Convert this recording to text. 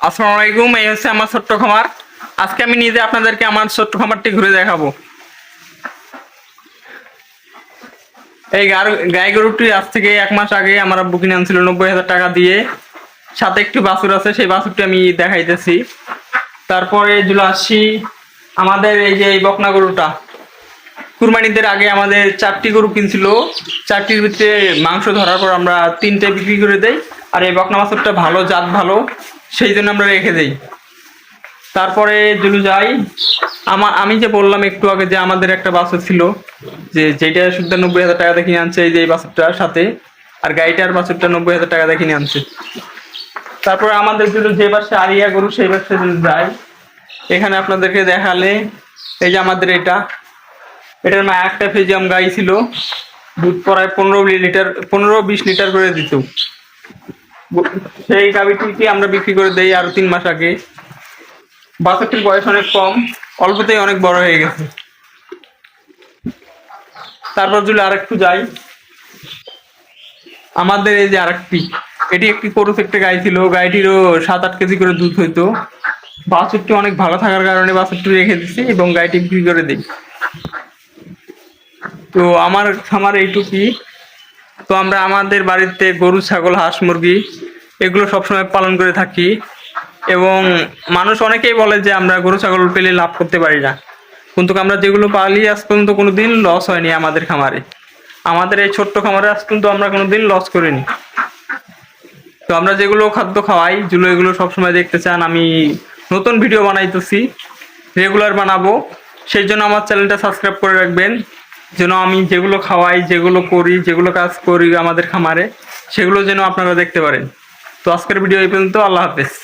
আসসালামু আলাইকুম। এই হচ্ছে আমার ছোট্ট খামার। আজকে আমি নিজে আপনাদেরকে আমার ছোট্ট খামারটি ঘুরে দেখাবো। এই গাই গরুটি আজ থেকে 1 মাস আগে আমার আব্বু কিনে আনছিল 90,000 টাকা দিয়ে। সাথে একটু বাছুর আছে, সেই বাছুরটি আমি দেখাইতেছি। তারপরে চলে আসছি আমাদের এই যে এই বকনা গরুটা। কুরবানিদের আগে আমাদের 4টি গরু কিনছিল, 4টির ভিতরে মাংস ধরার পর আমরা 3টে বিক্রি করে দেই। আর এই বকনা বাছুরটা ভালো জাত, ভালো, সেই জন্য আমরা রেখে দেই। তারপরে জুলু যাই, আমি যে বললাম একটু আগে যে আমাদের একটা বাছুর ছিল, যেটা শুদ্ধ 90,000 টাকা দিয়ে কিনে আনছে, এই যে এই বাছুরটার সাথে। আর গাড়িটার বাছুরটা 90,000 টাকা দিয়ে কিনে আনছে। তারপরে আমাদের জুলু যে পাশে আরিয়া গরু, সেই পাশে জুলু যাই। এখানে আপনাদেরকে দেখালে, এই যে আমাদের এটার মা একটা ফিজিয়াম গাই ছিল, দুধ প্রায় 15-20 লিটার করে দিত। সেই গাভিটিকে আমরা বিক্রি করে দেই আরো 3 মাস আগে। বাছুরটির বয়স অনেক কম, অল্পতেই অনেক বড় হয়ে গেছে। তারপর যদি আরেকটু যাই, আমাদের এই যে আরেকটি, এটি একটি করস একটা গাই ছিল, গাইটিরও 7-8 কেজি করে দুধ হইতো। বাছুরটি অনেক ভালো থাকার কারণে বাছুরটি রেখে দিচ্ছি এবং গাইটি বিক্রি করে দিই। তো আমার খামার এইটুকুই। তো আমরা আমাদের বাড়িতে গরু, ছাগল, হাঁস, মুরগি এগুলো সবসময় পালন করে থাকি। এবং মানুষ অনেকেই বলে যে আমরা গরু ছাগল পেলে লাভ করতে পারি না, কিন্তু আমরা যেগুলো পালি আজ পর্যন্ত কোনোদিন লস হয়নি আমাদের খামারে। আমাদের এই ছোট্ট খামারে আজ পর্যন্ত আমরা কোনোদিন লস করিনি। তো আমরা যেগুলো খাদ্য খাওয়াই, যেগুলো এগুলো সবসময় দেখতে চান, আমি নতুন ভিডিও বানাইতেছি, রেগুলার বানাবো। সেই জন্য আমার চ্যানেলটা সাবস্ক্রাইব করে রাখবেন, যেন আমি যেগুলো খাওয়াই, যেগুলো করি, যেগুলো কাজ করি আমাদের খামারে, সেগুলো যেন আপনারা দেখতে পারেন। তো আজকের ভিডিও এই পর্যন্ত। আল্লাহ হাফেজ।